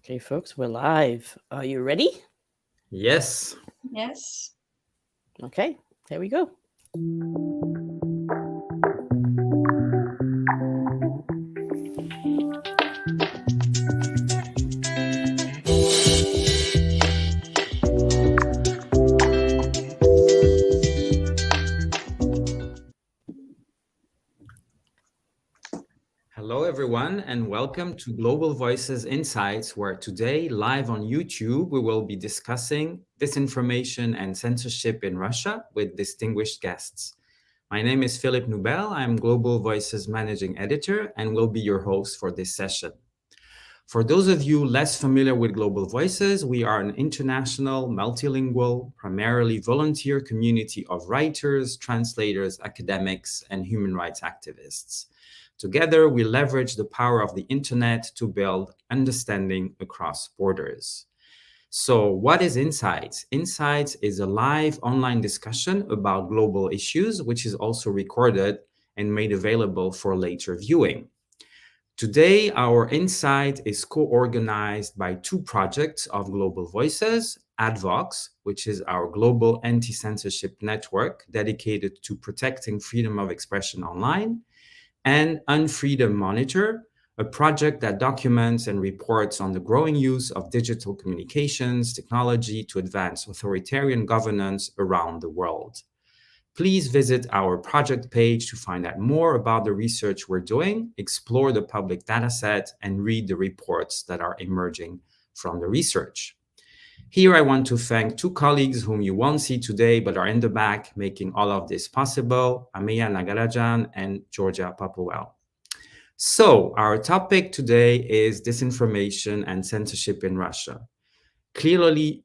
Okay, folks, we're live. Are you ready? Yes. Yes. Okay, here we go. Hello, everyone, and welcome to Global Voices Insights, where today, live on YouTube, we will be discussing disinformation and censorship in Russia with distinguished guests. My name is Philip Noubel. I'm Global Voices Managing Editor and will be your host for this session. For those of you less familiar with Global Voices, we are an international, multilingual, primarily volunteer community of writers, translators, academics, and human rights activists. Together, we leverage the power of the internet to build understanding across borders. So, what is Insights? Insights is a live online discussion about global issues, which is also recorded and made available for later viewing. Today, our Insight is co-organized by two projects of Global Voices, Advox, which is our global anti-censorship network dedicated to protecting freedom of expression online, and Unfreedom Monitor, a project that documents and reports on the growing use of digital communications technology to advance authoritarian governance around the world. Please visit our project page to find out more about the research we're doing, explore the public dataset, and read the reports that are emerging from the research. Here, I want to thank two colleagues whom you won't see today but are in the back making all of this possible, Ameya Nagarajan and Georgia Papawell. So, our topic today is disinformation and censorship in Russia. Clearly,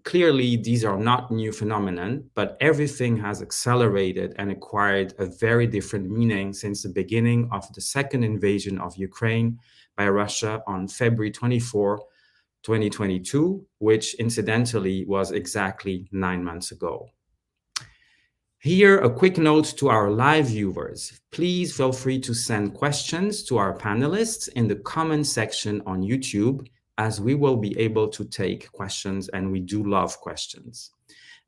these are not new phenomenon, but everything has accelerated and acquired a very different meaning since the beginning of the second invasion of Ukraine by Russia on February 24, 2022, which incidentally was exactly 9 months ago. Here, a quick note to our live viewers. Please feel free to send questions to our panelists in the comment section on YouTube, as we will be able to take questions, and we do love questions.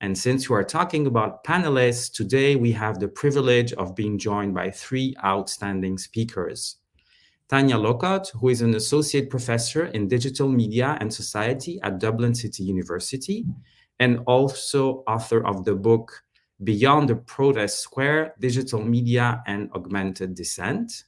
And since we are talking about panelists, today we have the privilege of being joined by three outstanding speakers. Tanya Lokot, who is an associate professor in digital media and society at Dublin City University, and also author of the book Beyond the Protest Square, Digital Media and Augmented Dissent.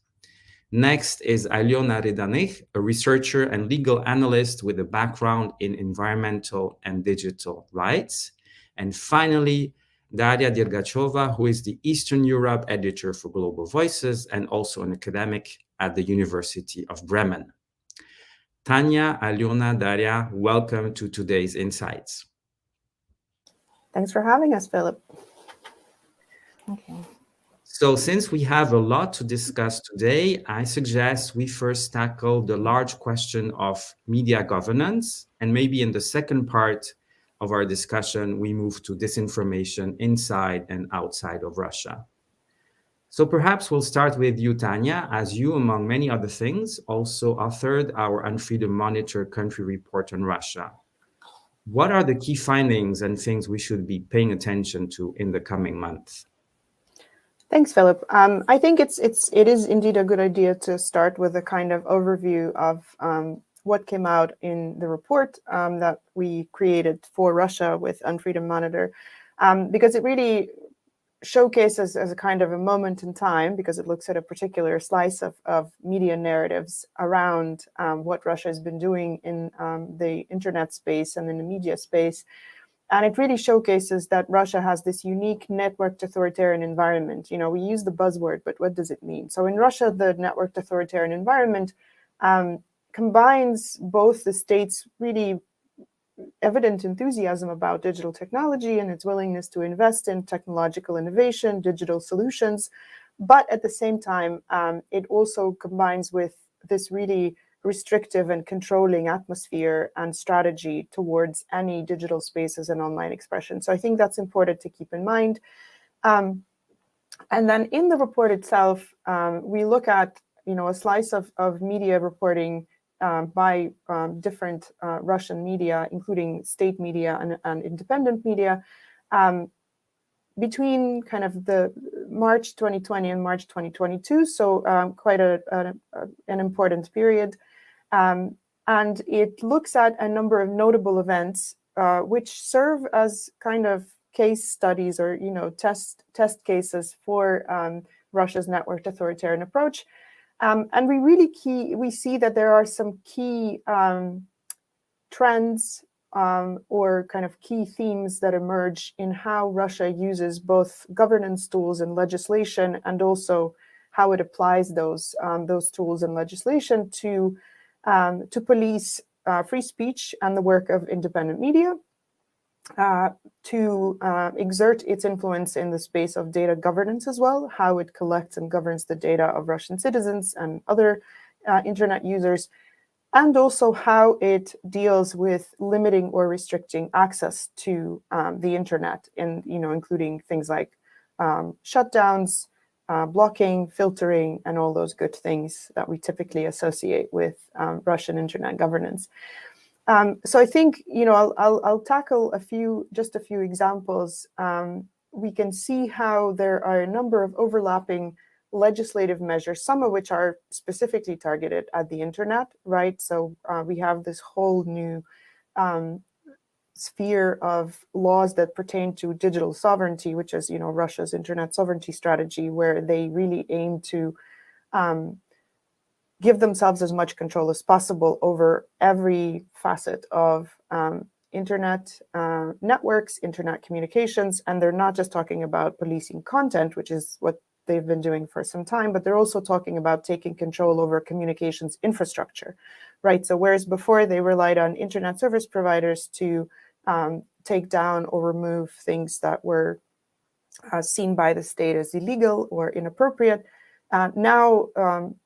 Next is Aliona Redanich, a researcher and legal analyst with a background in environmental and digital rights. And finally, Daria Dergachova, who is the Eastern Europe editor for Global Voices and also an academic at the University of Bremen. Tanya, Aliona, Daria, welcome to today's Insights. Thanks for having us, Philip. Okay. So since we have a lot to discuss today, I suggest we first tackle the large question of media governance, and maybe in the second part of our discussion, we move to disinformation inside and outside of Russia. So perhaps we'll start with you, Tanya, as you, among many other things, also authored our Unfreedom Monitor country report on Russia. What are the key findings and things we should be paying attention to in the coming months? Thanks, Philip. I think it is indeed a good idea to start with a kind of overview of what came out in the report that we created for Russia with Unfreedom Monitor, because it really showcases as a kind of a moment in time, because it looks at a particular slice of media narratives around what Russia has been doing in the internet space and in the media space. And it really showcases that Russia has this unique networked authoritarian environment. You know, we use the buzzword, but what does it mean? So in Russia, the networked authoritarian environment combines both the state's really evident enthusiasm about digital technology and its willingness to invest in technological innovation, digital solutions, but at the same time, it also combines with this really restrictive and controlling atmosphere and strategy towards any digital spaces and online expression. So I think that's important to keep in mind. And then in the report itself, we look at, a slice of media reporting by different Russian media, including state media and independent media, between kind of the March 2020 and March 2022, so quite an important period. And it looks at a number of notable events which serve as kind of case studies or test cases for Russia's networked authoritarian approach. And we see that there are some key trends or kind of key themes that emerge in how Russia uses both governance tools and legislation, and also how it applies those tools and legislation to police free speech and the work of independent media, to exert its influence in the space of data governance as well, how it collects and governs the data of Russian citizens and other internet users, and also how it deals with limiting or restricting access to the internet, including things like shutdowns, blocking, filtering, and all those good things that we typically associate with Russian internet governance. So I think I'll tackle a few examples. We can see how there are a number of overlapping legislative measures, some of which are specifically targeted at the internet, right? So we have this whole new sphere of laws that pertain to digital sovereignty, which is Russia's internet sovereignty strategy, where they really aim to give themselves as much control as possible over every facet of internet networks, internet communications. And they're not just talking about policing content, which is what they've been doing for some time, but they're also talking about taking control over communications infrastructure, right? So whereas before they relied on internet service providers to take down or remove things that were seen by the state as illegal or inappropriate, now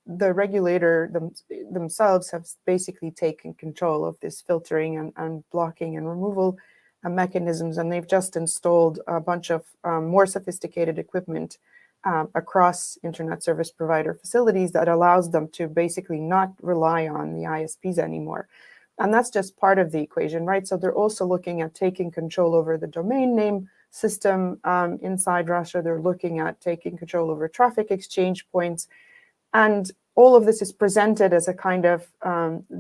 the regulator themselves have basically taken control of this filtering and blocking and removal mechanisms, and they've just installed a bunch of more sophisticated equipment across internet service provider facilities that allows them to basically not rely on the ISPs anymore. And that's just part of the equation, right? So they're also looking at taking control over the domain name system inside Russia. They're looking at taking control over traffic exchange points. And all of this is presented as a kind of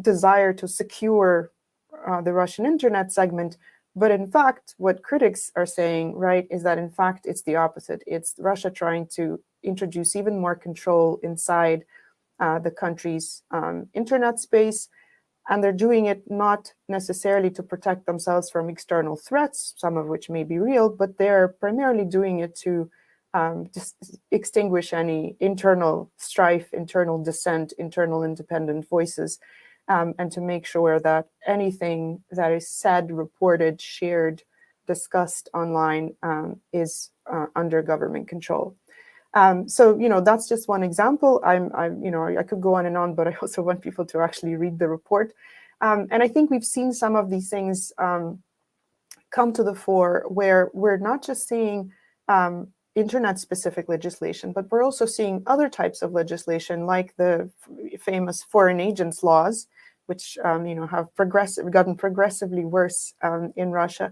desire to secure the Russian internet segment. But in fact, what critics are saying, right, is that in fact, it's the opposite. It's Russia trying to introduce even more control inside the country's internet space. And they're doing it not necessarily to protect themselves from external threats, some of which may be real, but they're primarily doing it to just extinguish any internal strife, internal dissent, internal independent voices, and to make sure that anything that is said, reported, shared, discussed online is under government control. So that's just one example. I could go on and on, but I also want people to actually read the report. And I think we've seen some of these things come to the fore, where we're not just seeing internet-specific legislation, but we're also seeing other types of legislation, like the famous foreign agents laws, which have gotten progressively worse in Russia,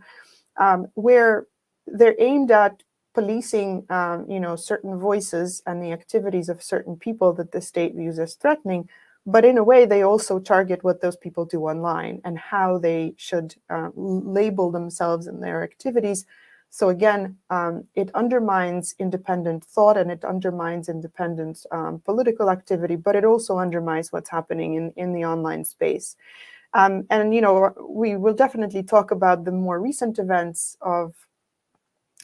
where they're aimed at policing, certain voices and the activities of certain people that the state views as threatening. But in a way, they also target what those people do online and how they should label themselves and their activities. So again, it undermines independent thought and it undermines independent political activity, but it also undermines what's happening in the online space. And we will definitely talk about the more recent events of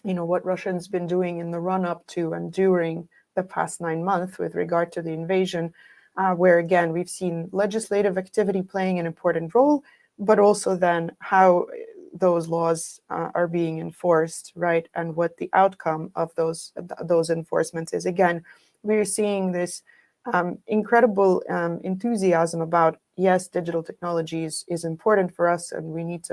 what Russia's been doing in the run-up to and during the past 9 months with regard to the invasion, where again, we've seen legislative activity playing an important role, but also then how those laws are being enforced, right? And what the outcome of those enforcements is. Again, we're seeing this incredible enthusiasm about, yes, digital technology is important for us and we need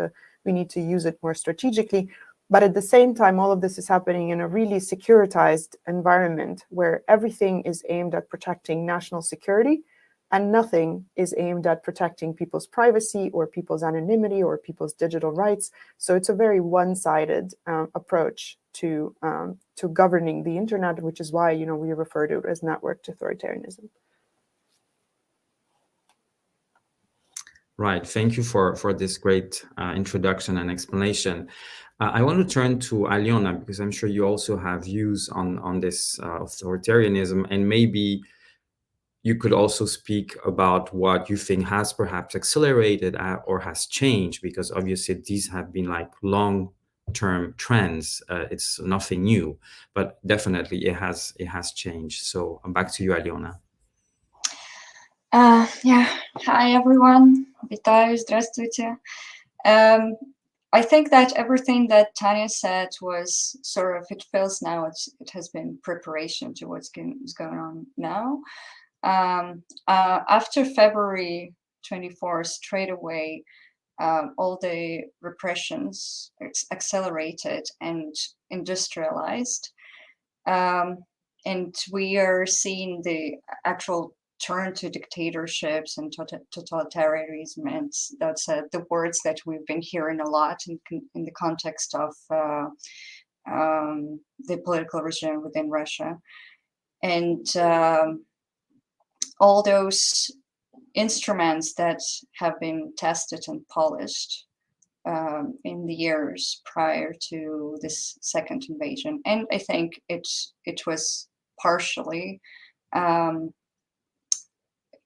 to use it more strategically. But at the same time, all of this is happening in a really securitized environment where everything is aimed at protecting national security and nothing is aimed at protecting people's privacy or people's anonymity or people's digital rights. So it's a very one-sided approach to governing the internet, which is why, you know, we refer to it as networked authoritarianism. Right. Thank you for this great introduction and explanation. I want to turn to Aliona, because I'm sure you also have views on this authoritarianism, and maybe you could also speak about what you think has perhaps accelerated or has changed, because obviously these have been like long-term trends. It's nothing new, but definitely it has changed. So I'm back to you, Aliona. Yeah, hi everyone. Вітаю, здравствуйте. I think that everything that Tanya said was sort of, it feels now it has been preparation to what's going on now. After February 24th, straight away, all the repressions accelerated and industrialized. And we are seeing the actual turn to dictatorships and totalitarianism, and that's the words that we've been hearing a lot in the context of the political regime within Russia. And all those instruments that have been tested and polished in the years prior to this second invasion, and I think it was partially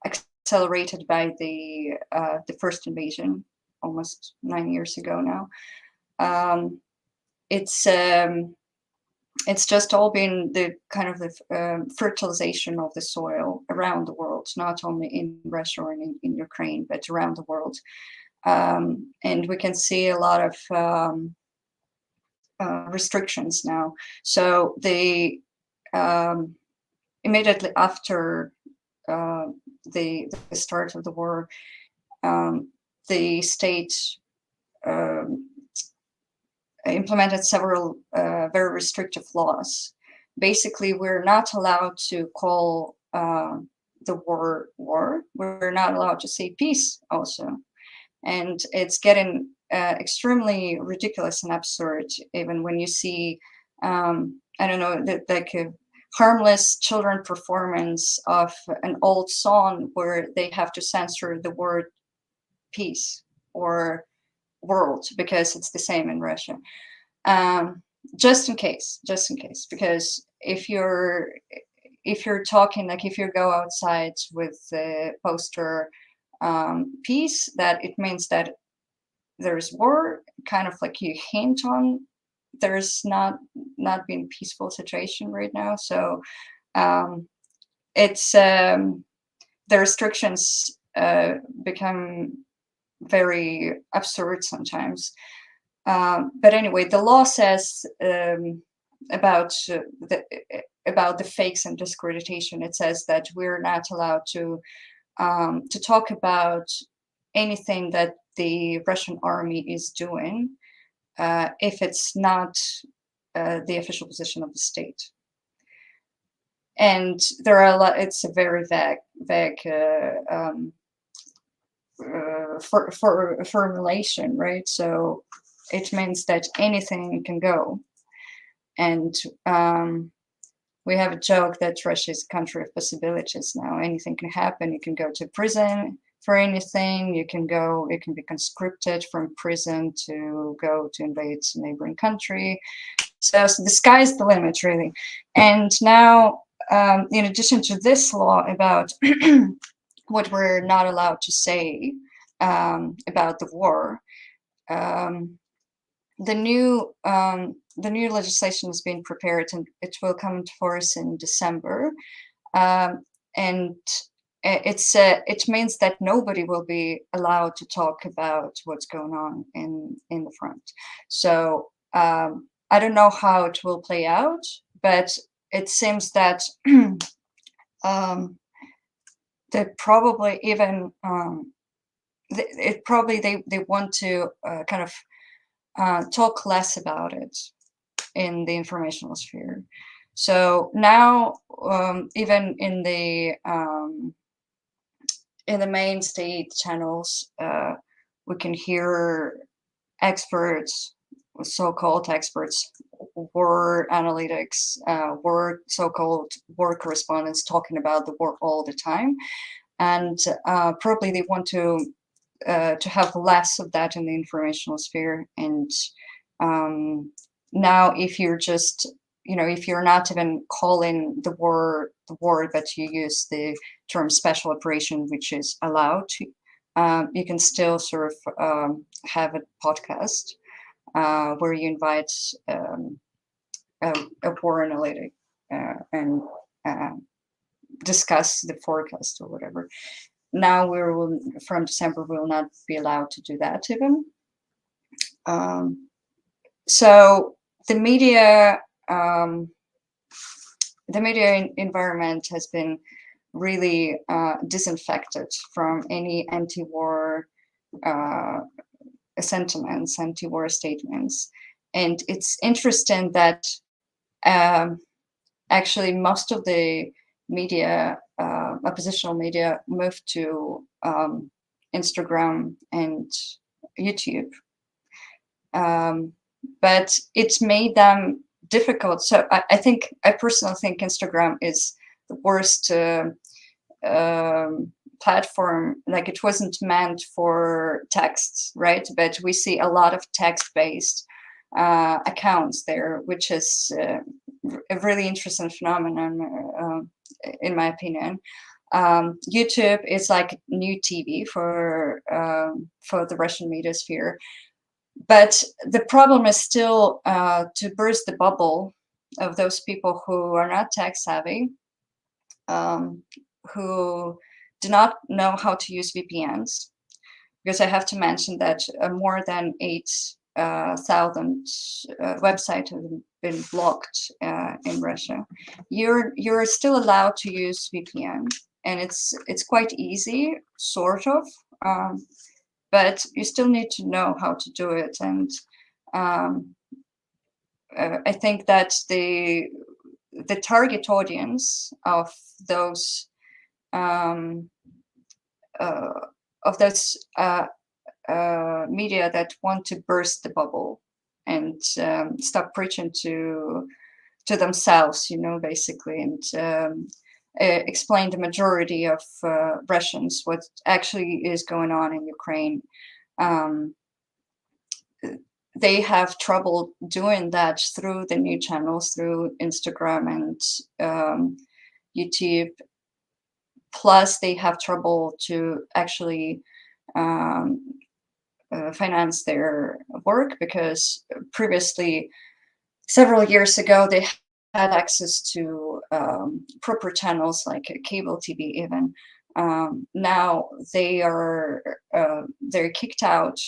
accelerated by the first invasion almost 9 years ago now. It's just all been the kind of the fertilization of the soil around the world, not only in Russia or in Ukraine, but around the world. And we can see a lot of restrictions now. So the immediately after the start of the war, the state implemented several very restrictive laws. Basically, we're not allowed to call the war war. We're not allowed to say peace also. And it's getting extremely ridiculous and absurd, even when you see, I don't know, like a harmless children performance of an old song where they have to censor the word peace or world because it's the same in Russia. Just in case, because if you're talking, like if you go outside with the poster peace, that it means that there's war, kind of like you hint on there's not been peaceful situation right now. So it's the restrictions become very absurd sometimes. But anyway, the law says about the fakes and discreditation. It says that we're not allowed to talk about anything that the Russian army is doing if it's not the official position of the state. And there are a lot. It's a very vague formulation, right? So it means that anything can go. And we have a joke that Russia is a country of possibilities now. Anything can happen. You can go to prison for anything. You can be conscripted from prison to go to invade a neighboring country. So the sky's the limit, really. And now, in addition to this law about what we're not allowed to say about the war, the new legislation is being prepared, and it will come into force in December. And it means that nobody will be allowed to talk about what's going on in the front. So I don't know how it will play out, but it seems that they probably even they want to kind of talk less about it in the informational sphere. So now, even in the in the main state channels, we can hear experts, so-called experts, war analytics, war so-called war correspondents talking about the war all the time, and probably they want to have less of that in the informational sphere. And now, if you're just, if you're not even calling the war, but you use the term special operation, which is allowed to, you can still sort of have a podcast where you invite a war analytic and discuss the forecast or whatever. Now from December, we will not be allowed to do that even. So the media environment has been really disinfected from any anti-war sentiments, anti-war statements. And it's interesting that actually most of the media, oppositional media, moved to Instagram and YouTube. But it's made them difficult. So I personally think Instagram is the worst platform. Like, it wasn't meant for text, right? But we see a lot of text-based accounts there, which is a really interesting phenomenon, in my opinion. YouTube is like new TV for the Russian media sphere. But the problem is still to burst the bubble of those people who are not tech savvy, who do not know how to use VPNs. Because I have to mention that more than 8,000 websites have been blocked in Russia. You're still allowed to use VPN, and it's quite easy, sort of. But you still need to know how to do it. And I think that the target audience of those media that want to burst the bubble and stop preaching to themselves, basically, and explain the majority of Russians what actually is going on in Ukraine. They have trouble doing that through the new channels, through Instagram and YouTube. Plus, they have trouble to actually finance their work, because previously, several years ago, they had access to proper channels like cable TV even. Now they're kicked out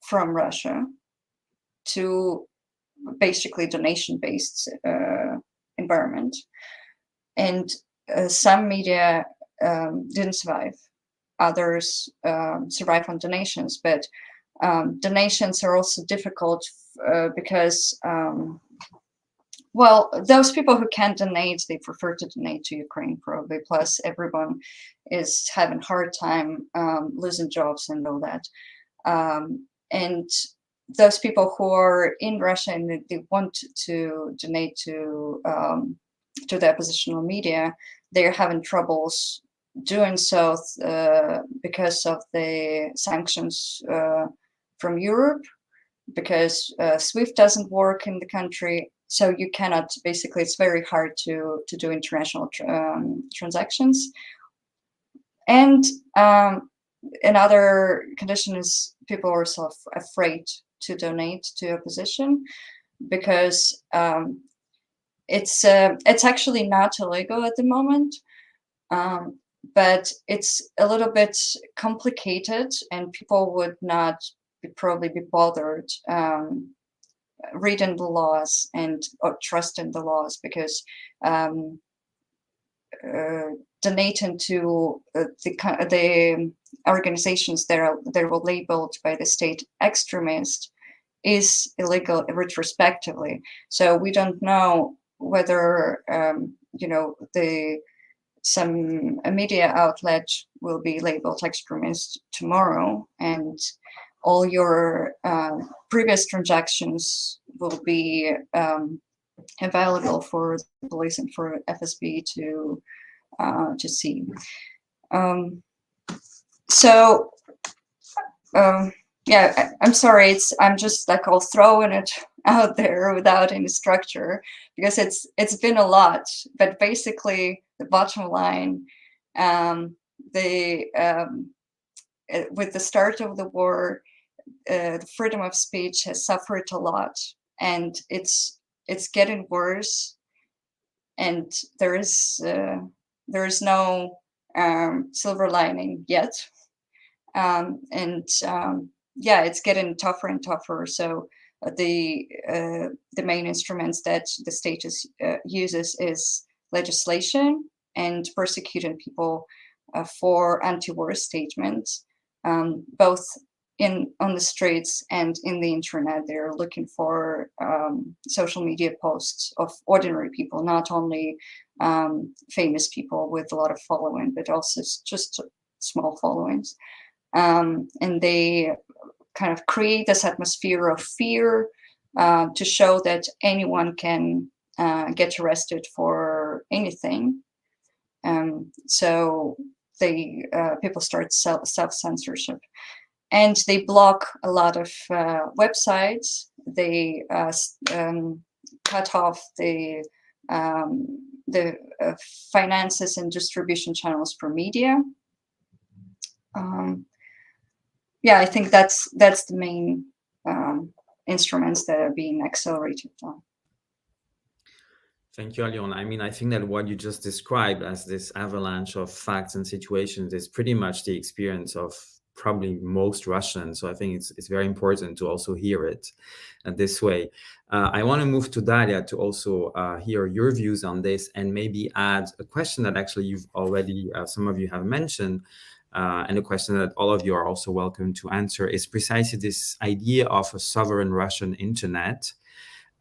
from Russia to basically donation-based environment. And some media didn't survive. Others survive on donations, but donations are also difficult because well, those people who can't donate, they prefer to donate to Ukraine, probably. Plus, everyone is having a hard time losing jobs and all that. And those people who are in Russia and they want to donate to the oppositional media, they're having troubles doing so because of the sanctions from Europe, because SWIFT doesn't work in the country. So you cannot, basically, it's very hard to do international transactions. And another condition is people are so afraid to donate to opposition, because it's actually not illegal at the moment, but it's a little bit complicated, and people would not probably be bothered reading the laws or trusting the laws, because donating to the organizations that were labeled by the state extremist is illegal retrospectively. So we don't know whether the a media outlet will be labeled extremist tomorrow, and all your previous transactions will be available for the police and for FSB to see. Yeah, I'm sorry. I'm just like all throwing it out there without any structure, because it's been a lot. But basically, the bottom line, with the start of the war, the freedom of speech has suffered a lot, and it's getting worse. And there is no silver lining yet. Yeah, it's getting tougher and tougher. So the main instruments that the state uses is legislation and persecuting people for anti-war statements, both on the streets and in the internet. They're looking for social media posts of ordinary people, not only famous people with a lot of following, but also just small followings. And they kind of create this atmosphere of fear to show that anyone can get arrested for anything. So people start self-censorship, and they block a lot of websites. They cut off the finances and distribution channels for media. Yeah, I think that's the main instruments that are being accelerated on. Thank you, Alion. I mean, I think that what you just described as this avalanche of facts and situations is pretty much the experience of probably most Russians. So I think it's very important to also hear it this way. I want to move to Daria to also hear your views on this, and maybe add a question that actually you've already, some of you have mentioned, and a question that all of you are also welcome to answer, is precisely this idea of a sovereign Russian internet.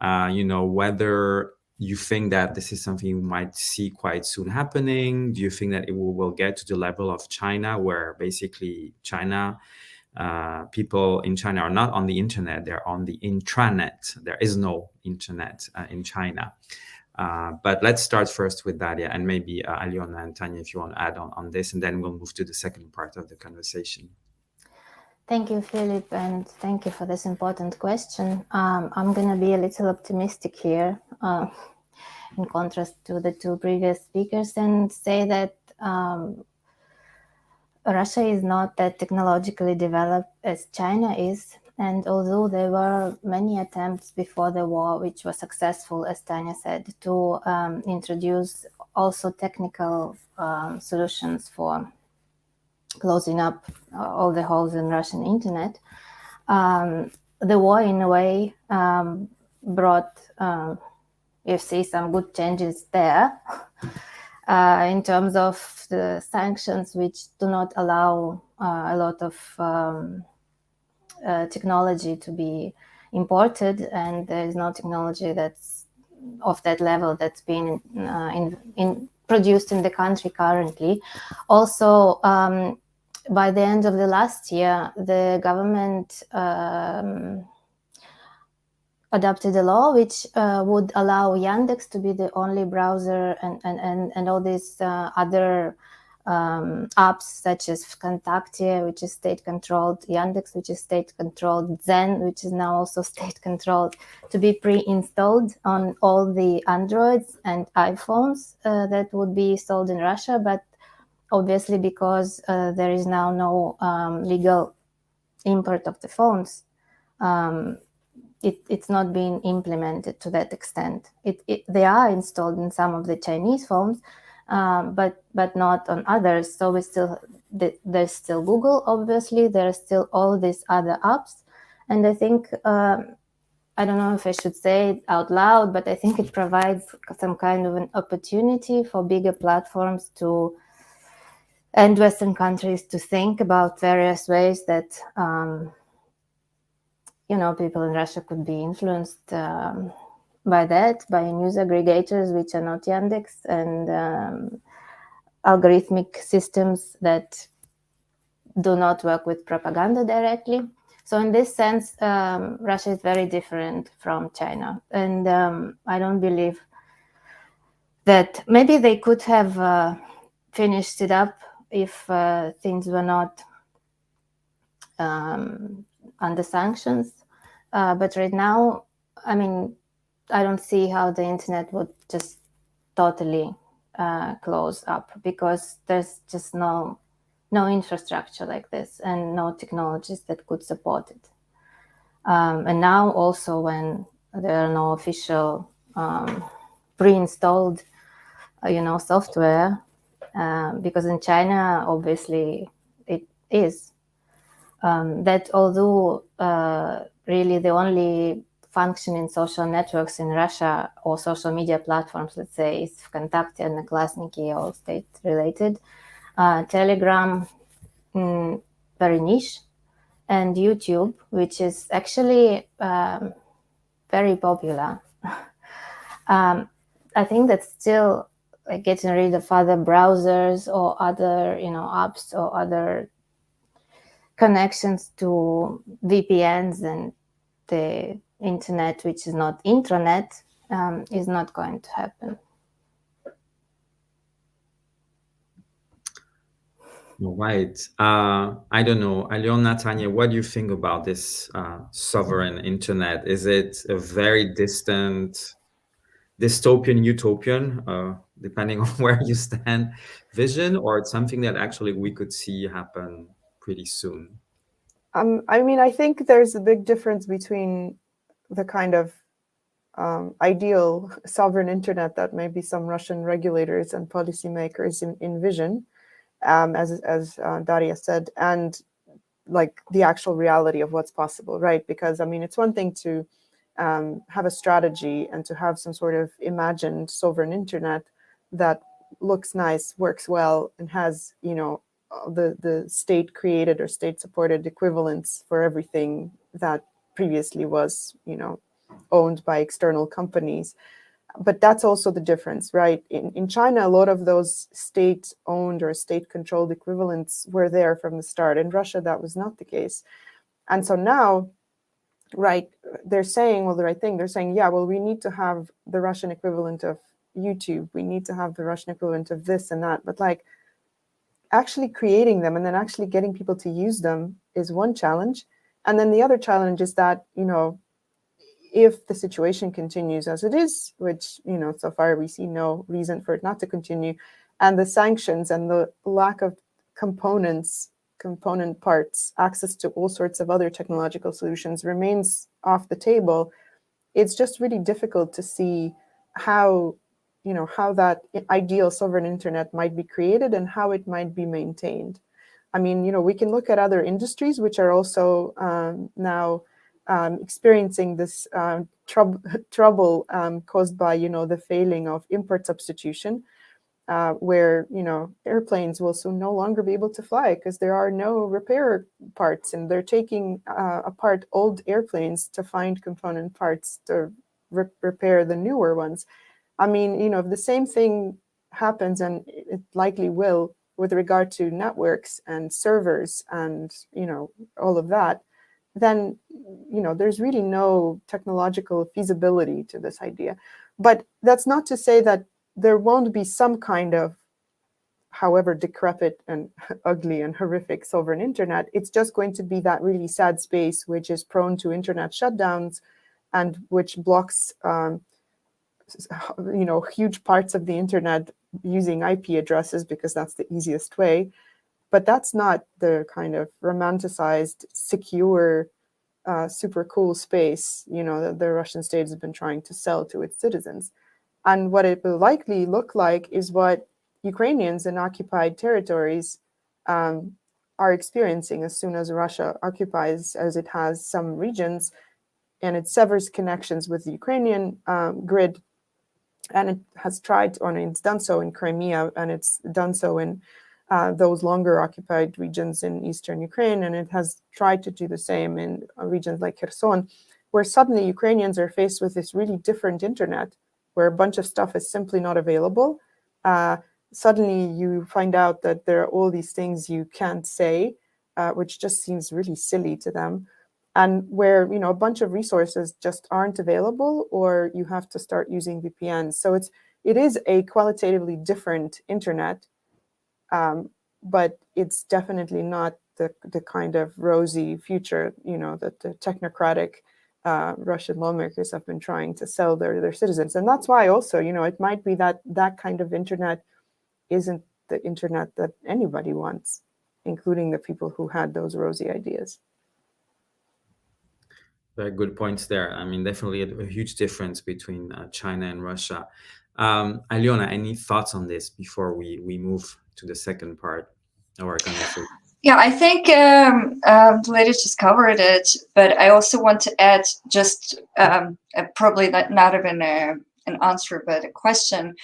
Whether you think that this is something you might see quite soon happening. Do you think that it will get to the level of China, where basically people in China are not on the internet, they're on the intranet. There is no internet in China. But let's start first with Daria, and maybe Aliona and Tanya, if you want to add on this, and then we'll move to the second part of the conversation. Thank you, Philip, and thank you for this important question. I'm going to be a little optimistic here, in contrast to the two previous speakers, and say that Russia is not that technologically developed as China is. And although there were many attempts before the war, which were successful, as Tanya said, to introduce also technical solutions for closing up all the holes in Russian internet, the war in a way brought, you see, some good changes there in terms of the sanctions, which do not allow a lot of technology to be imported, and there is no technology that's of that level that's being produced in the country currently. Also, by the end of the last year, the government adopted a law which would allow Yandex to be the only browser, and all these other apps such as Vkontakte, which is state-controlled, Yandex, which is state-controlled, Zen, which is now also state-controlled, to be pre-installed on all the Androids and iPhones that would be sold in Russia. But obviously, because there is now no legal import of the phones, it's not being implemented to that extent. They are installed in some of the Chinese phones, but not on others. So there's still Google, obviously. There are still all these other apps. And I think, I don't know if I should say it out loud, but I think it provides some kind of an opportunity for bigger platforms and Western countries to think about various ways that people in Russia could be influenced by news aggregators, which are not Yandex, and algorithmic systems that do not work with propaganda directly. So in this sense, Russia is very different from China. And I don't believe that maybe they could have finished it up if things were not under sanctions. But right now, I mean, I don't see how the internet would just totally close up, because there's just no infrastructure like this and no technologies that could support it. And now also, when there are no official pre-installed software, because in China obviously it is, that although really the only functioning social networks in Russia, or social media platforms, let's say, is VKontakte and Одноклассники, all state related, Telegram, very niche, and YouTube, which is actually very popular. I think that's still like getting rid of other browsers or other apps or other connections to VPNs and the internet, which is not intranet, is not going to happen. All right. I don't know, Alyona, Tanya, what do you think about this sovereign internet? Is it a very distant, dystopian, utopian, depending on where you stand, vision, or it's something that actually we could see happen pretty soon? I mean, I think there's a big difference between the kind of ideal sovereign internet that maybe some Russian regulators and policymakers envision, as Daria said, and like the actual reality of what's possible, right? Because I mean, it's one thing to have a strategy and to have some sort of imagined sovereign internet that looks nice, works well, and has, the state created or state supported equivalents for everything that previously was, owned by external companies. But that's also the difference, right? In China, a lot of those state-owned or state-controlled equivalents were there from the start. In Russia, that was not the case. And so now, right, they're saying, well, the right thing, they're saying, yeah, well, we need to have the Russian equivalent of YouTube. We need to have the Russian equivalent of this and that. But like actually creating them and then actually getting people to use them is one challenge. And then the other challenge is that, if the situation continues as it is, which, so far we see no reason for it not to continue, and the sanctions and the lack of component parts, access to all sorts of other technological solutions remains off the table, it's just really difficult to see how that ideal sovereign internet might be created and how it might be maintained. I mean, we can look at other industries which are also now experiencing this trouble caused by, the failing of import substitution, where, airplanes will soon no longer be able to fly because there are no repair parts, and they're taking apart old airplanes to find component parts to repair the newer ones. I mean, if the same thing happens, and it likely will, with regard to networks and servers and, all of that, then, there's really no technological feasibility to this idea. But that's not to say that there won't be some kind of, however decrepit and ugly and horrific sovereign internet. It's just going to be that really sad space which is prone to internet shutdowns and which blocks, huge parts of the internet using IP addresses because that's the easiest way. But that's not the kind of romanticized, secure, super cool space, that the Russian state has been trying to sell to its citizens. And what it will likely look like is what Ukrainians in occupied territories are experiencing as soon as Russia occupies, as it has some regions, and it severs connections with the Ukrainian grid. And it has tried, or it's done so in Crimea, and it's done so in those longer occupied regions in eastern Ukraine, and it has tried to do the same in regions like Kherson, where suddenly Ukrainians are faced with this really different internet, where a bunch of stuff is simply not available. suddenly you find out that there are all these things you can't say, which just seems really silly to them, and where a bunch of resources just aren't available, or you have to start using VPNs. So it is a qualitatively different internet, but it's definitely not the kind of rosy future that the technocratic Russian lawmakers have been trying to sell their citizens. And that's why also, it might be that kind of internet isn't the internet that anybody wants, including the people who had those rosy ideas. Very good points there. I mean, definitely a huge difference between China and Russia. Aliona, any thoughts on this before we move to the second part of our conversation? Yeah, I think the ladies just covered it, but I also want to add just probably not even an answer, but a question.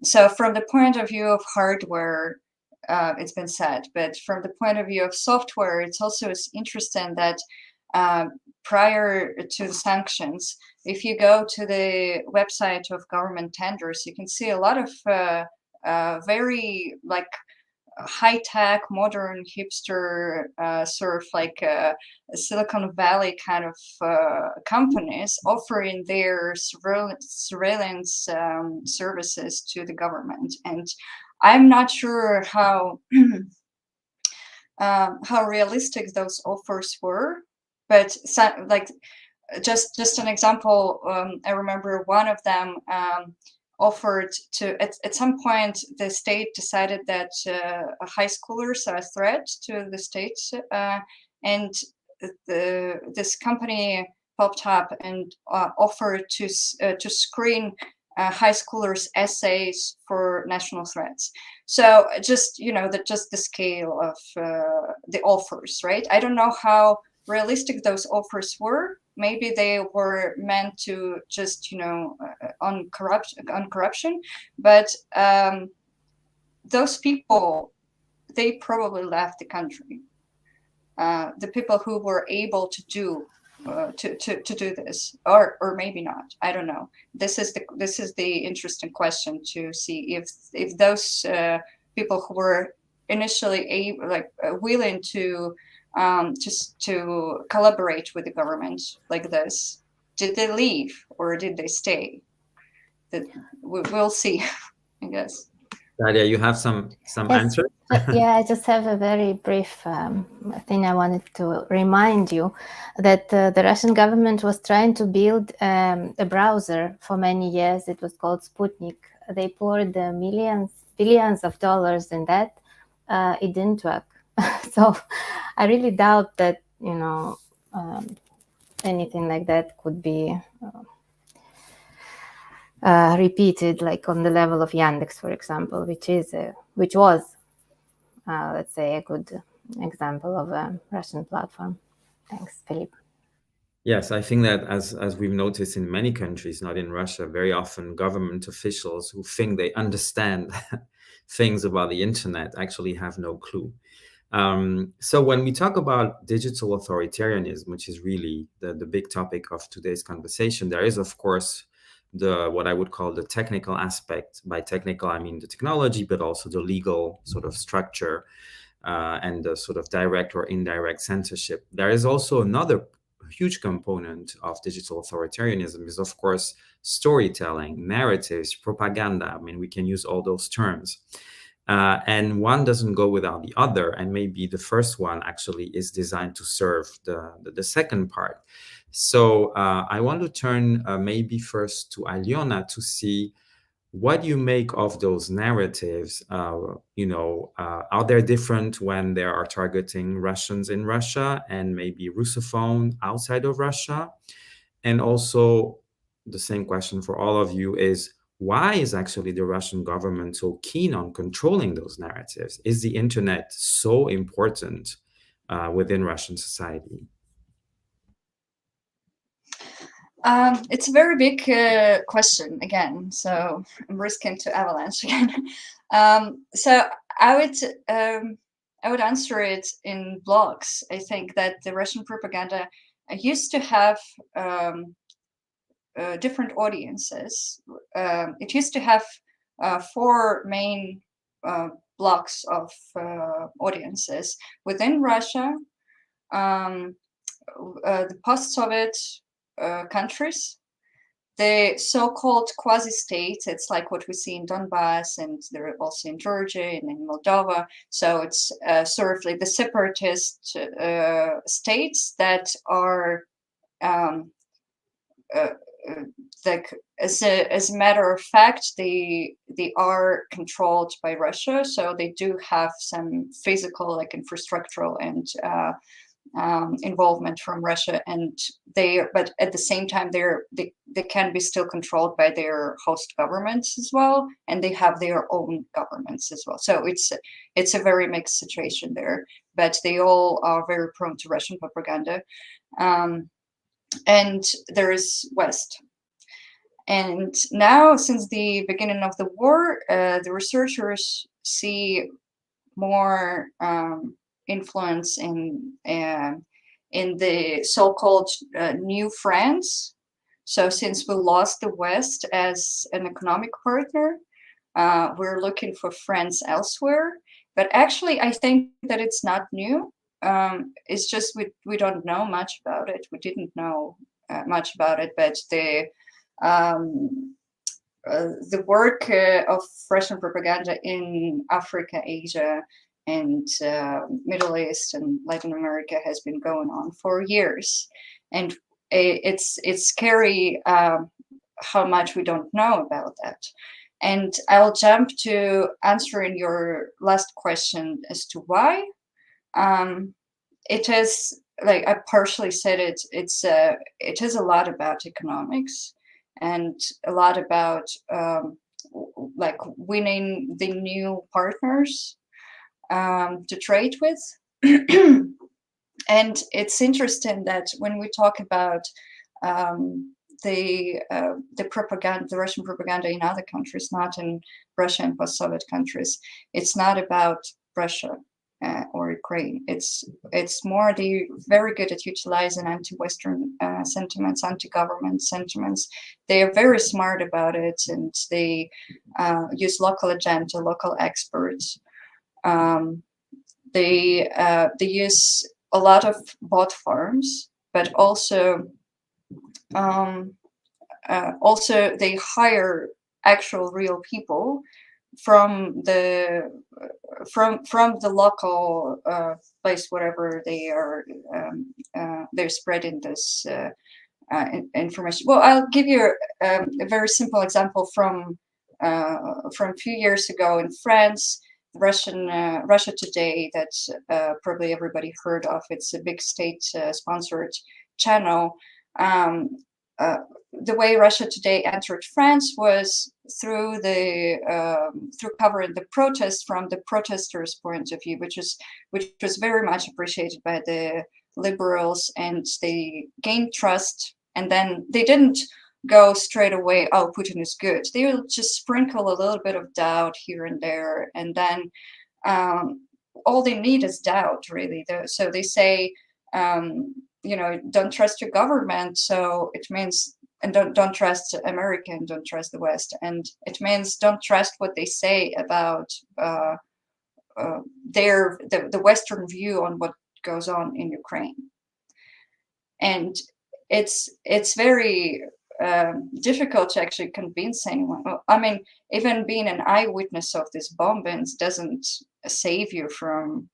So from the point of view of hardware, it's been said, but from the point of view of software, it's also interesting that prior to the sanctions, if you go to the website of government tenders, you can see a lot of very high-tech, modern, hipster, sort of like Silicon Valley kind of companies offering their surveillance services to the government. And I'm not sure how realistic those offers were, but just an example. I remember one of them offered to, at some point, the state decided that high schoolers are a threat to the state, and this company popped up and offered to screen high schoolers' essays for national threats. So just the scale of the offers, right? I don't know how realistic those offers were. Maybe they were meant to just on corruption, but those people, they probably left the country. The people who were able to do this, or maybe not. I don't know. This is the interesting question, to see if those people who were initially willing to collaborate with the government like this, did they leave or did they stay? We'll see, I guess. Daria, you have some answers? Yeah, I just have a very brief thing I wanted to remind you that the Russian government was trying to build a browser for many years. It was called Sputnik. They poured billions of dollars in that. It didn't work. So I really doubt that, anything like that could be repeated, like on the level of Yandex, for example, which was, let's say, a good example of a Russian platform. Thanks, Philippe. Yes, I think that as we've noticed in many countries, not in Russia, very often government officials who think they understand things about the internet actually have no clue. So when we talk about digital authoritarianism, which is really the big topic of today's conversation, there is, of course, what I would call the technical aspect. By technical, I mean the technology, but also the legal sort of structure and the sort of direct or indirect censorship. There is also another huge component of digital authoritarianism is, of course, storytelling, narratives, propaganda. I mean, we can use all those terms. And one doesn't go without the other. And maybe the first one actually is designed to serve the second part. So I want to turn maybe first to Aliona to see what you make of those narratives. Are they different when they are targeting Russians in Russia and maybe Russophone outside of Russia? And also the same question for all of you is, why is actually the Russian government so keen on controlling those narratives? Is the internet so important within Russian society? It's a very big question again, so I'm risking to avalanche again. So I would answer it in blocks. I think that the Russian propaganda used to have different audiences. It used to have four main blocks of audiences within Russia. The post-Soviet countries, the so-called quasi-states, it's like what we see in Donbass, and they're also in Georgia and in Moldova. So it's sort of like the separatist states that are like as a matter of fact, they are controlled by Russia. So they do have some physical, like infrastructural and involvement from Russia, and but at the same time they can be still controlled by their host governments as well, and they have their own governments as well. So it's a very mixed situation there, but they all are very prone to Russian propaganda. And there is West. And now, since the beginning of the war, the researchers see more influence in the so-called new France. So since we lost the West as an economic partner, we're looking for friends elsewhere. But actually, I think that it's not new. It's just we don't know much about it. We didn't know much about it, but the work of Russian propaganda in Africa, Asia, and Middle East and Latin America has been going on for years, and it's scary how much we don't know about that. And I'll jump to answering your last question as to why. It is, like I partially said, it is a lot about economics and a lot about like winning the new partners to trade with. And it's interesting that when we talk about the propaganda, the Russian propaganda in other countries, not in Russia and post-Soviet countries, it's not about Russia or Ukraine. It's more, they're very good at utilizing anti-Western sentiments, anti-government sentiments. They are very smart about it, and they use local agenda, local experts. They use a lot of bot farms, but also they hire actual real people from the local place, whatever they are. They're spreading this information. Well, I'll give you a very simple example from a few years ago in France. Russia Today, that probably everybody heard of. It's a big state-sponsored channel. The way Russia Today entered France was through covering the protests from the protesters' point of view, which was very much appreciated by the liberals, and they gained trust. And then they didn't go straight away, oh, Putin is good. They will just sprinkle a little bit of doubt here and there, and then all they need is doubt, really. So they say, don't trust your government. So it means, and don't trust America, and don't trust the West, and it means don't trust what they say about the Western view on what goes on in Ukraine. And it's very difficult to actually convince anyone. I mean, even being an eyewitness of these bombings doesn't save you from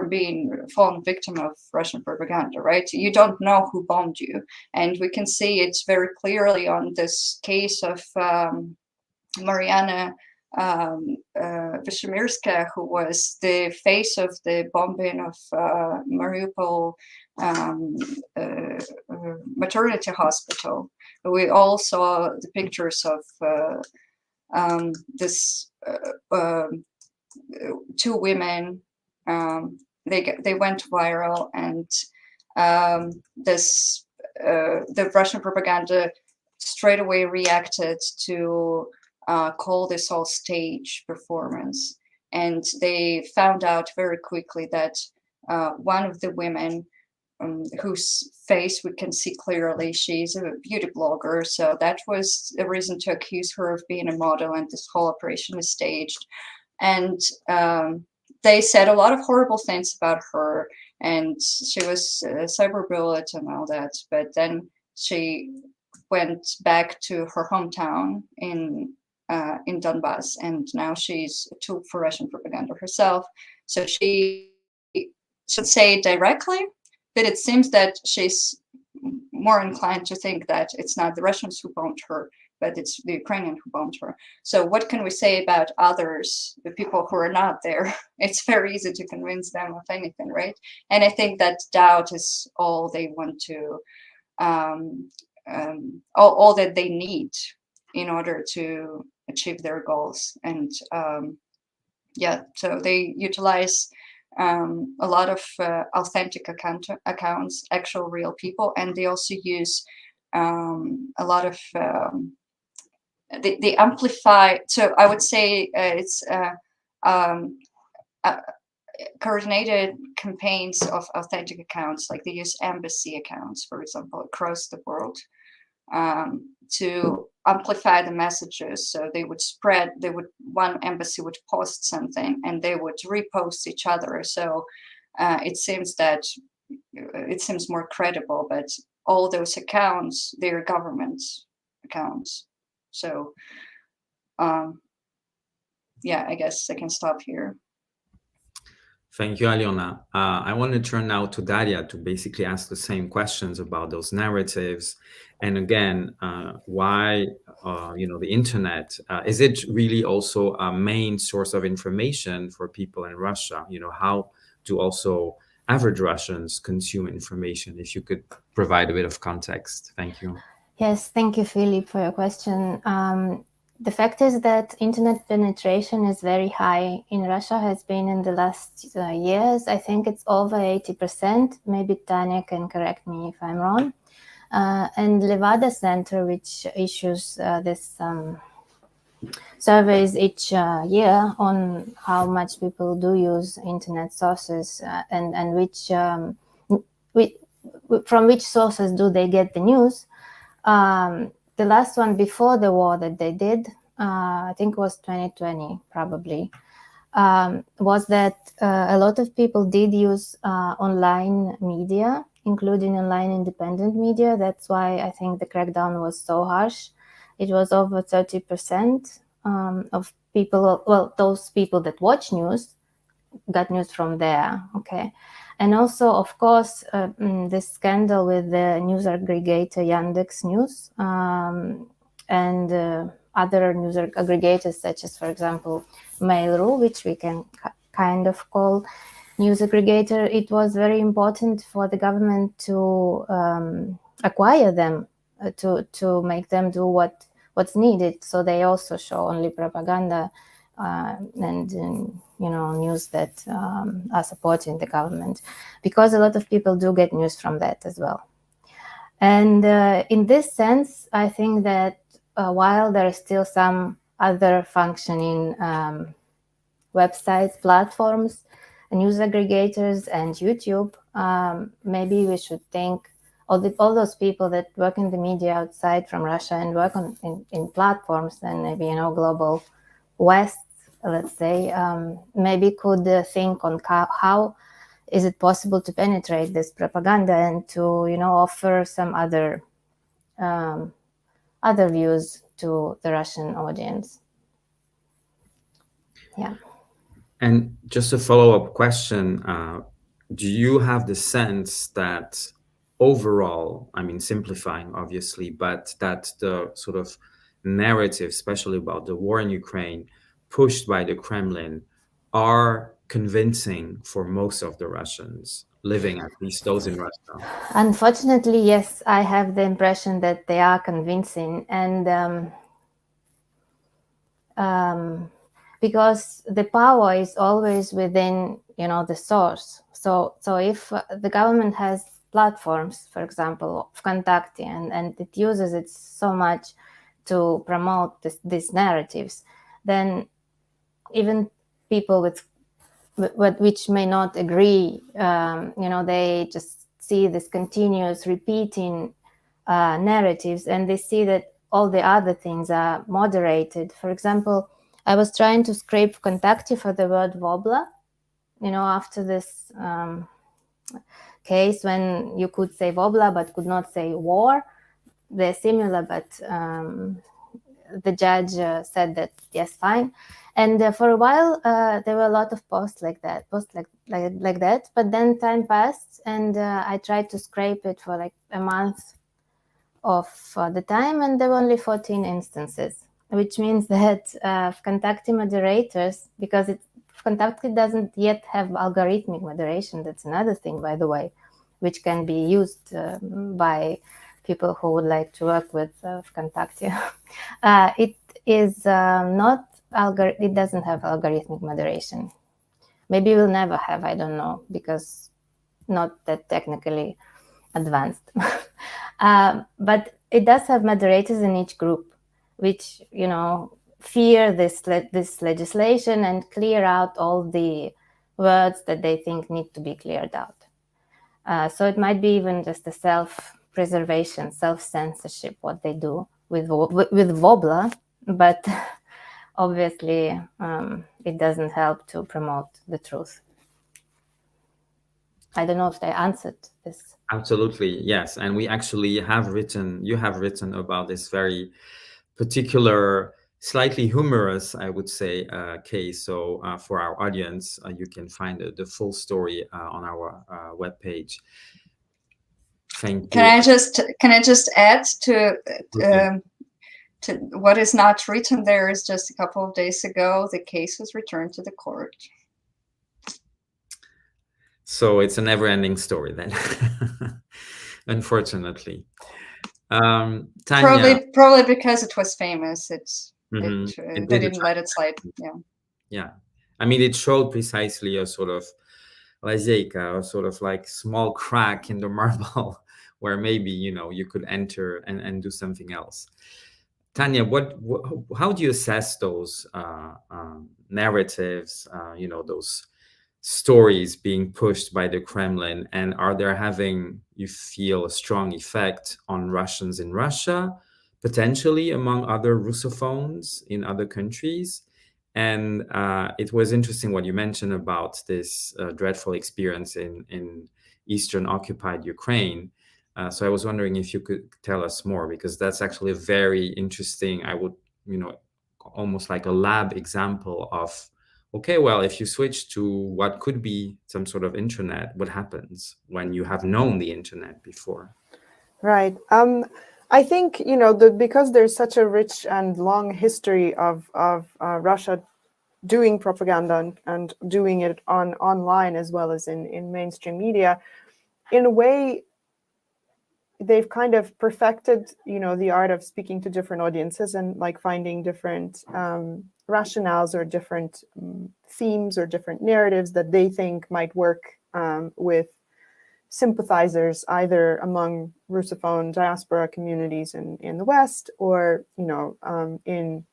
being fallen victim of Russian propaganda, right? You don't know who bombed you. And we can see it very clearly on this case of Mariana Vyshemirska, who was the face of the bombing of Mariupol maternity hospital. We all saw the pictures of this two women. They went viral, and the Russian propaganda straight away reacted to call this all stage performance, and they found out very quickly that one of the women whose face we can see clearly. She's a beauty blogger, so that was a reason to accuse her of being a model, and this whole operation is staged. And they said a lot of horrible things about her, and she was cyberbullied and all that. But then she went back to her hometown in Donbass, and now she's a tool for Russian propaganda herself. So she should say it directly, but it seems that she's more inclined to think that it's not the Russians who bombed her, but it's the Ukrainian who bombed her. So what can we say about others, the people who are not there? It's very easy to convince them of anything, right? And I think that doubt is all they want to, all that they need in order to achieve their goals. And yeah, so they utilize a lot of authentic accounts, actual real people, and they also use a lot of they amplify. So I would say it's coordinated campaigns of authentic accounts, like they use embassy accounts, for example, across the world, to amplify the messages. So they would spread, one embassy would post something and they would repost each other. So it seems more credible, but all those accounts, they're government accounts. So yeah, I guess I can stop here. Thank you, Aliona. I want to turn now to Daria to basically ask the same questions about those narratives. And again, why, the internet, is it really also a main source of information for people in Russia? How do also average Russians consume information? If you could provide a bit of context. Thank you. Yes, thank you, Philip, for your question. The fact is that internet penetration is very high in Russia, has been in the last years. I think it's over 80%. Maybe Tanya can correct me if I'm wrong. And Levada Center, which issues this surveys each year on how much people do use internet sources and from which sources do they get the news. The last one before the war that they did, I think it was 2020 probably, was that a lot of people did use online media, including online independent media. That's why I think the crackdown was so harsh. It was over 30% of people, well, those people that watch news got news from there, okay? And also, of course, this scandal with the news aggregator Yandex News and other news aggregators, such as, for example, Mail.ru, which we can kind of call news aggregator. It was very important for the government to acquire them, to make them do what's needed. So they also show only propaganda and news that are supporting the government, because a lot of people do get news from that as well. And in this sense, I think that while there are still some other functioning websites, platforms, news aggregators, and YouTube, maybe we should think all those people that work in the media outside from Russia and work in platforms and maybe global West, let's say, maybe could think on how is it possible to penetrate this propaganda and to offer some other views to the Russian audience. Yeah. And just a follow-up question, do you have the sense that overall, I mean, simplifying obviously, but that the sort of narrative, especially about the war in Ukraine, pushed by the Kremlin, are convincing for most of the Russians living, at least those in Russia? Unfortunately, yes, I have the impression that they are convincing, and because the power is always within, the source. So if the government has platforms, for example, Vkontakte, and it uses it so much to promote these narratives, then even people which may not agree, they just see this continuous repeating narratives, and they see that all the other things are moderated. For example, I was trying to scrape Contacti for the word wobbler, after this case when you could say wobbler but could not say war. They're similar, but the judge said that yes, fine. And for a while there were a lot of posts like that, but then time passed, and I tried to scrape it for like a month of the time, and there were only 14 instances, which means that Contacti moderators, because Contacti doesn't yet have algorithmic moderation, that's another thing, by the way, which can be used by people who would like to work with Contacti. It is not it doesn't have algorithmic moderation. Maybe we'll never have, I don't know, because not that technically advanced. But it does have moderators in each group, which, fear this legislation and clear out all the words that they think need to be cleared out. So it might be even just a self-preservation, self-censorship, what they do with wobbler, but obviously it doesn't help to promote the truth. I don't know if I answered this. Absolutely, yes. And we actually you have written about this very particular, slightly humorous, I would say, case. So for our audience, you can find the full story on our webpage. Thank you. Can I just add to what is not written there is just a couple of days ago, the case was returned to the court. So it's a never-ending story then, unfortunately. Tanya, probably because it was famous. They did didn't let it slide. Yeah. I mean, it showed precisely a sort of lazeika, a sort of like small crack in the marble where maybe, you could enter and do something else. Tanya, how do you assess those narratives, those stories being pushed by the Kremlin, and are they having, you feel, a strong effect on Russians in Russia, potentially among other Russophones in other countries? And it was interesting what you mentioned about this dreadful experience in Eastern occupied Ukraine. So I was wondering if you could tell us more, because that's actually a very interesting, I would, almost like a lab example of, okay, well, if you switch to what could be some sort of internet, what happens when you have known the internet before? Right. I think, because there's such a rich and long history of Russia doing propaganda and doing it online as well as in mainstream media, in a way, they've kind of perfected, the art of speaking to different audiences and like finding different rationales or different themes or different narratives that they think might work with sympathizers, either among Russophone diaspora communities in the West or, in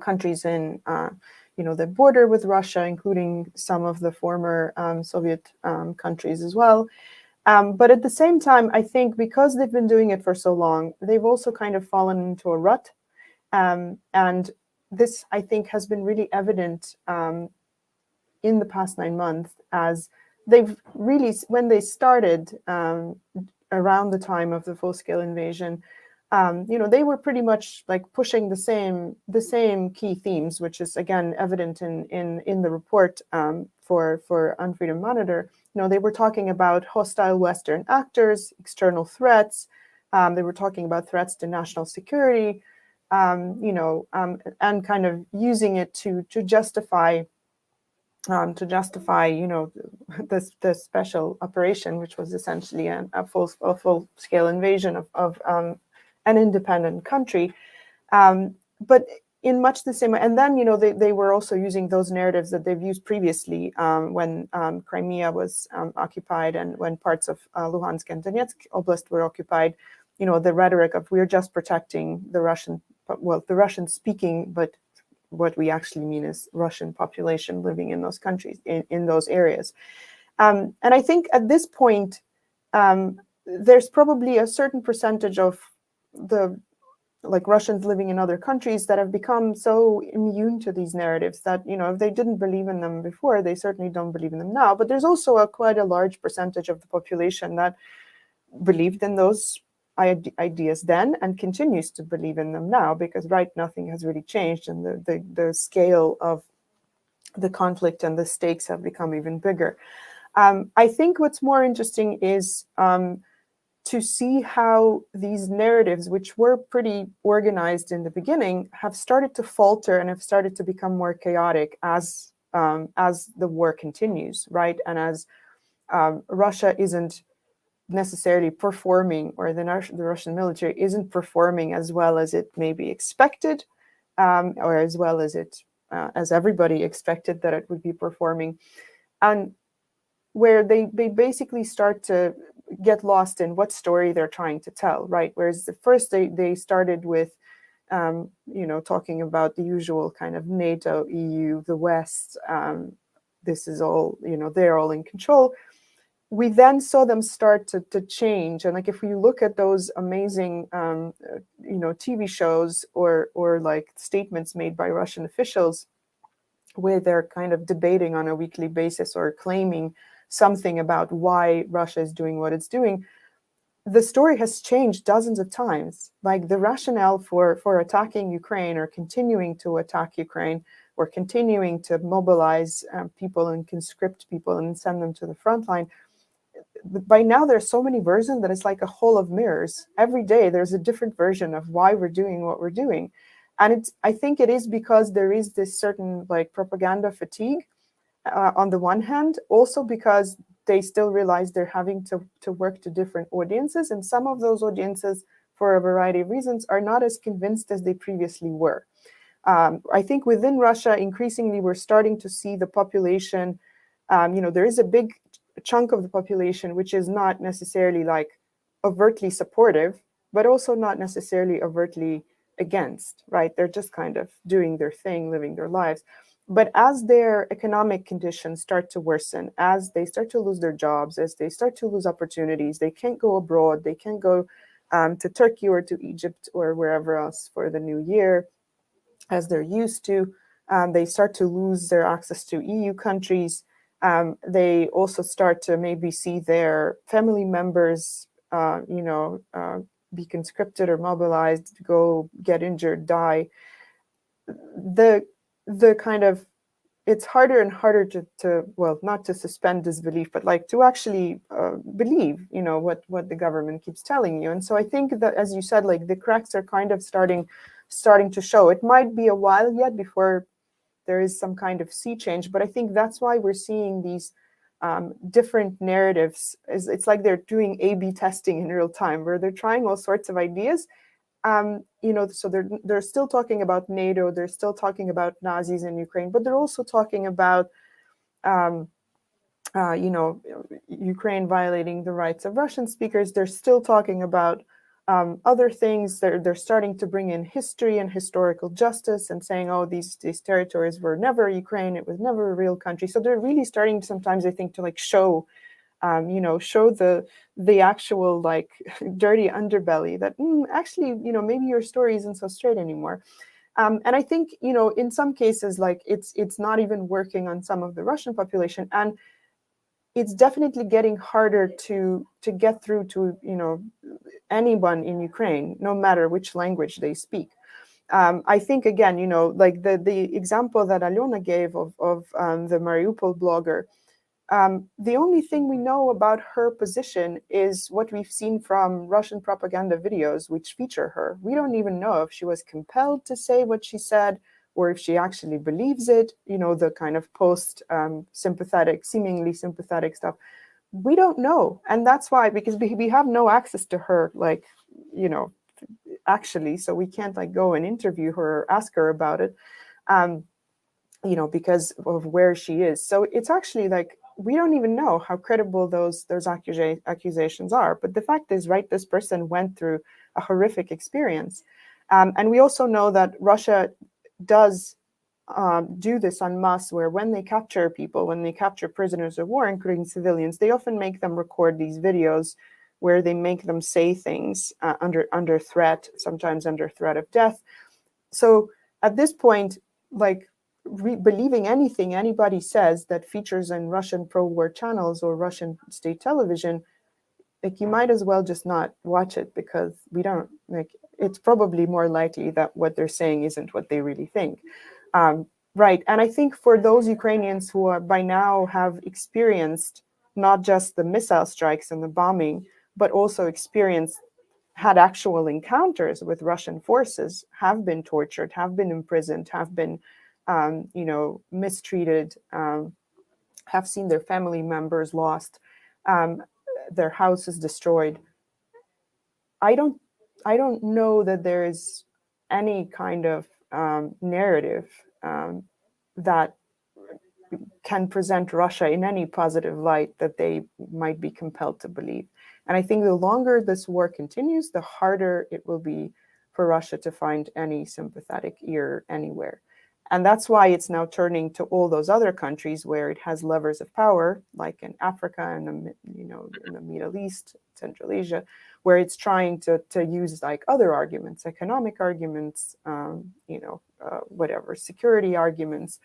countries in, the border with Russia, including some of the former Soviet countries as well. But at the same time, I think because they've been doing it for so long, they've also kind of fallen into a rut. And this, I think, has been really evident in the past 9 months, as they've really, when they started around the time of the full-scale invasion, they were pretty much like pushing the same key themes, which is again evident in the report for Unfreedom Monitor. They were talking about hostile Western actors, external threats. They were talking about threats to national security, and kind of using it to justify the special operation, which was essentially a full-scale invasion of an independent country. But in much the same way, and then they were also using those narratives that they've used previously when Crimea was occupied and when parts of Luhansk and Donetsk Oblast were occupied. The rhetoric of we're just protecting the Russian speaking, but what we actually mean is Russian population living in those countries, in those areas. And I think at this point, there's probably a certain percentage of the Russians living in other countries that have become so immune to these narratives that, if they didn't believe in them before, they certainly don't believe in them now. But there's also quite a large percentage of the population that believed in those ideas then and continues to believe in them now, because nothing has really changed, and the scale of the conflict and the stakes have become even bigger. I think what's more interesting is to see how these narratives, which were pretty organized in the beginning, have started to falter and have started to become more chaotic as the war continues, right? And as Russia isn't necessarily performing, or the Russian military isn't performing as well as it may be expected, or as well as as everybody expected that it would be performing, and where they basically start to get lost in what story they're trying to tell, right? Whereas at first they started with, talking about the usual kind of NATO, EU, the West, this is all, they're all in control. We then saw them start to change. And if we look at those amazing, TV shows or statements made by Russian officials, where they're kind of debating on a weekly basis or claiming something about why Russia is doing what it's doing, the story has changed dozens of times. The rationale for attacking Ukraine, or continuing to attack Ukraine, or continuing to mobilize people and conscript people and send them to the front line, by now there's so many versions that it's like a hall of mirrors. Every day there's a different version of why we're doing what we're doing. And I think it is because there is this certain propaganda fatigue on the one hand, also because they still realize they're having to work to different audiences. And some of those audiences, for a variety of reasons, are not as convinced as they previously were. I think within Russia, increasingly, we're starting to see the population, there is a big chunk of the population which is not necessarily overtly supportive, but also not necessarily overtly against, right? They're just kind of doing their thing, living their lives. But as their economic conditions start to worsen, as they start to lose their jobs, as they start to lose opportunities, they can't go abroad, they can't go to Turkey or to Egypt or wherever else for the new year, as they're used to. They start to lose their access to EU countries. They also start to maybe see their family members, be conscripted or mobilized, go get injured, die. The kind of, it's harder and harder to well, not to suspend disbelief, but to actually believe, what the government keeps telling you. And so I think that, as you said, the cracks are kind of starting to show. It might be a while yet before there is some kind of sea change, but I think that's why we're seeing these different narratives. It's like they're doing A/B testing in real time, where they're trying all sorts of ideas. So they're still talking about NATO, they're still talking about Nazis in Ukraine, but they're also talking about Ukraine violating the rights of Russian speakers. They're still talking about other things. They're starting to bring in history and historical justice and saying, oh, these territories were never Ukraine, it was never a real country. So they're really starting sometimes, I think, to show show the actual dirty underbelly that actually, maybe your story isn't so straight anymore. And I think, in some cases, it's not even working on some of the Russian population, and it's definitely getting harder to get through to, anyone in Ukraine, no matter which language they speak. I think, again, the example that Alona gave of the Mariupol blogger, the only thing we know about her position is what we've seen from Russian propaganda videos which feature her. We don't even know if she was compelled to say what she said, or if she actually believes it, the kind of post-sympathetic, seemingly sympathetic stuff. We don't know. And that's why, because we have no access to her, actually, so we can't go and interview her or ask her about it, because of where she is. So it's actually we don't even know how credible those accusations are. But the fact is, right, this person went through a horrific experience. And we also know that Russia does do this en masse, where when they capture people, when they capture prisoners of war, including civilians, they often make them record these videos where they make them say things under threat, sometimes under threat of death. So at this point, like believing anything anybody says that features in Russian pro-war channels or Russian state television, like you might as well just not watch it, because we don't, like, it's probably more likely that what they're saying isn't what they really think. Right. And I think for those Ukrainians who are by now have experienced not just the missile strikes and the bombing, but also had actual encounters with Russian forces, have been tortured, have been imprisoned, have been, mistreated, have seen their family members lost, their houses destroyed. I don't know that there is any kind of narrative that can present Russia in any positive light that they might be compelled to believe. And I think the longer this war continues, the harder it will be for Russia to find any sympathetic ear anywhere. And that's why it's now turning to all those other countries where it has levers of power, like in Africa and in the Middle East, Central Asia, where it's trying to use like other arguments, economic arguments, whatever, security arguments.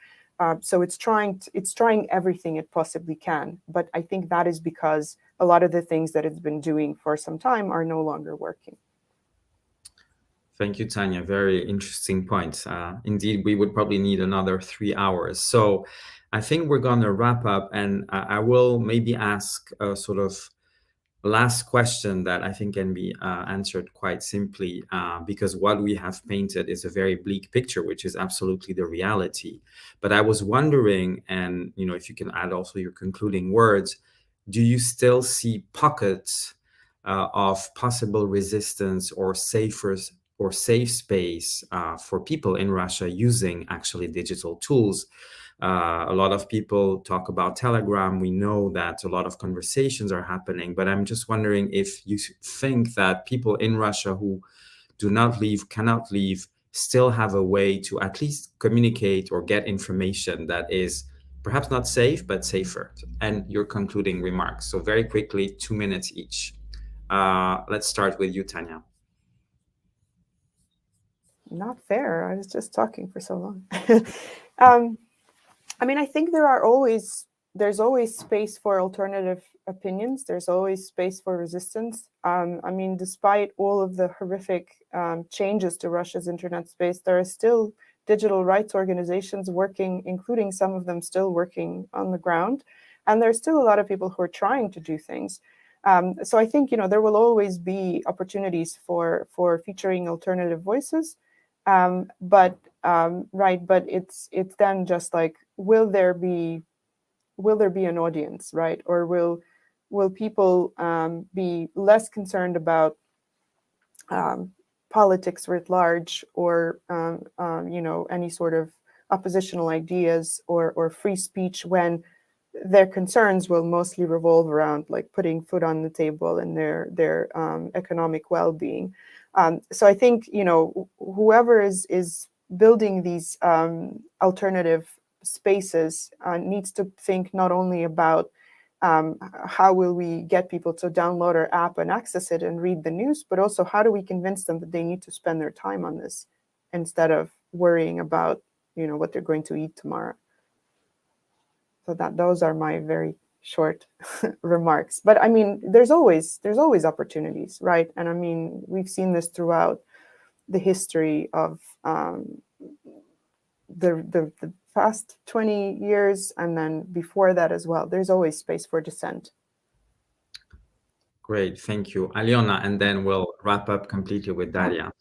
So it's trying everything it possibly can. But I think that is because a lot of the things that it's been doing for some time are no longer working. Thank you, Tanya. Very interesting points. Indeed, we would probably need another 3 hours. So I think we're going to wrap up, and I will maybe ask a sort of last question that I think can be answered quite simply, because what we have painted is a very bleak picture, which is absolutely the reality. But I was wondering, and if you can add also your concluding words, do you still see pockets of possible resistance or safe space for people in Russia using actually digital tools? A lot of people talk about Telegram. We know that a lot of conversations are happening, but I'm just wondering if you think that people in Russia who cannot leave, still have a way to at least communicate or get information that is perhaps not safe, but safer. And your concluding remarks. So very quickly, 2 minutes each. Let's start with you, Tanya. Not fair. I was just talking for so long. I mean, I think there's always space for alternative opinions. There's always space for resistance. I mean, despite all of the horrific changes to Russia's internet space, there are still digital rights organizations working, including some of them still working on the ground. And there's still a lot of people who are trying to do things. So I think, there will always be opportunities for featuring alternative voices. But it's then just like, will there be an audience, right? Or will people be less concerned about politics writ large, or any sort of oppositional ideas or free speech, when their concerns will mostly revolve around like putting food on the table and their economic well-being. So I think whoever is building these alternative spaces needs to think not only about how will we get people to download our app and access it and read the news, but also how do we convince them that they need to spend their time on this instead of worrying about what they're going to eat tomorrow. So those are my very short remarks. But I mean, there's always opportunities, right? And I mean, we've seen this throughout the history of the past 20 years, and then before that as well. There's always space for dissent. Great, thank you, Aliona, and then we'll wrap up completely with Daria.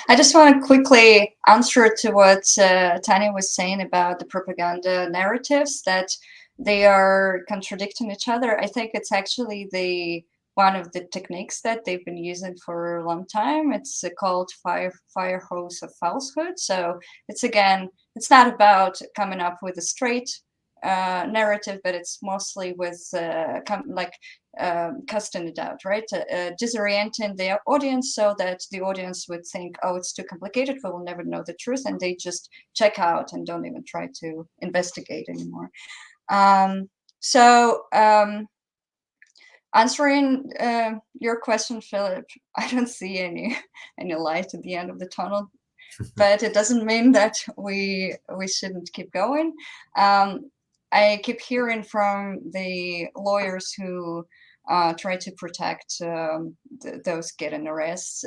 I just want to quickly answer to what Tanya was saying about the propaganda narratives, that they are contradicting each other. I think it's actually one of the techniques that they've been using for a long time. It's called fire hose of falsehood. So it's not about coming up with a straight narrative, but it's mostly with casting it out, right? Disorienting the audience so that the audience would think, oh, it's too complicated, we will never know the truth, and they just check out and don't even try to investigate anymore. Answering your question, Philip, I don't see any light at the end of the tunnel, but it doesn't mean that we shouldn't keep going. I keep hearing from the lawyers who try to protect those getting arrests.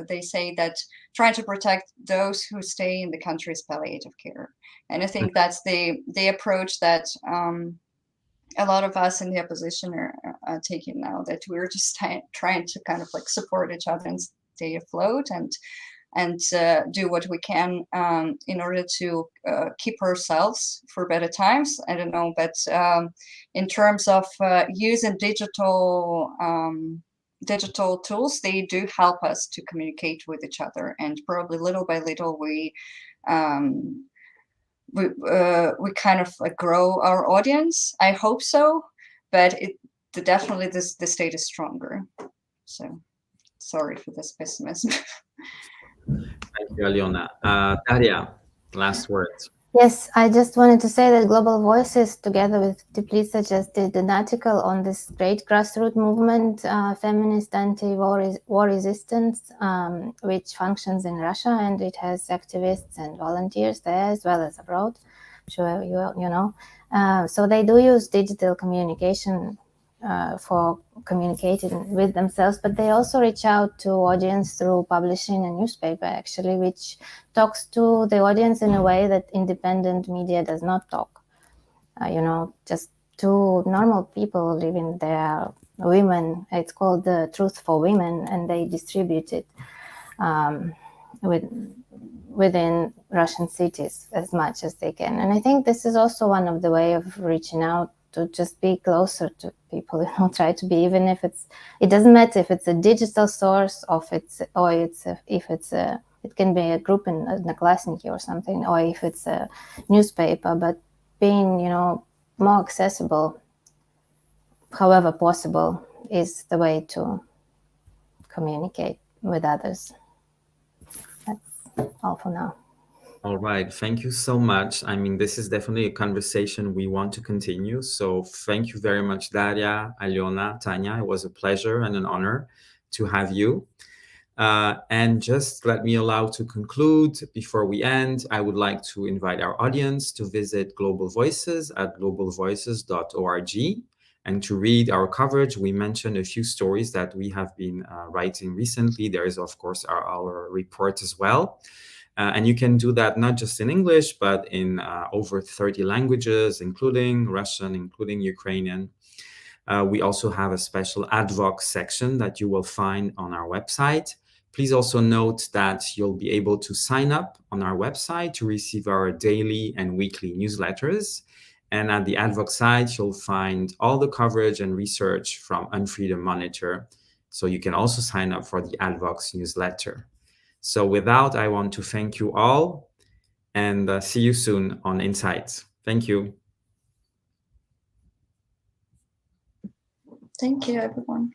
They say that trying to protect those who stay in the country is palliative care, and I think that's the approach that a lot of us in the opposition are taking now, that we're just trying to kind of like support each other and stay afloat and do what we can in order to keep ourselves for better times. I don't know, but in terms of using digital tools, they do help us to communicate with each other, and probably little by little we kind of like grow our audience. I hope so, but definitely the state is stronger. So sorry for this pessimism. Thank you, Aliona. Daria, last words. Yes, I just wanted to say that Global Voices, together with Teplitsa, just did an article on this great grassroots movement, feminist anti-war resistance, which functions in Russia, and it has activists and volunteers there as well as abroad. I'm sure you know. So they do use digital communication for communicating with themselves, but they also reach out to audience through publishing a newspaper, actually, which talks to the audience in a way that independent media does not talk. Just two normal people living there, women. It's called the Truth for Women, and they distribute it within Russian cities as much as they can. And I think this is also one of the way of reaching out, to just be closer to people, try to be, even if it doesn't matter if it's a digital source it can be a group in a Klasniki or something, or if it's a newspaper, but being, more accessible, however possible, is the way to communicate with others. That's all for now. All right. Thank you so much. I mean, this is definitely a conversation we want to continue. So thank you very much, Daria, Aliona, Tanya. It was a pleasure and an honor to have you. And just let me allow to conclude before we end. I would like to invite our audience to visit Global Voices at globalvoices.org and to read our coverage. We mentioned a few stories that we have been writing recently. There is, of course, our report as well. And you can do that not just in English, but in over 30 languages, including Russian, including Ukrainian. We also have a special ad hoc section that you will find on our website. Please also note that you'll be able to sign up on our website to receive our daily and weekly newsletters. And at the ad hoc site, you'll find all the coverage and research from Unfreedom Monitor. So you can also sign up for the ad hoc newsletter. So with that, I want to thank you all and see you soon on Insights. Thank you. Thank you, everyone.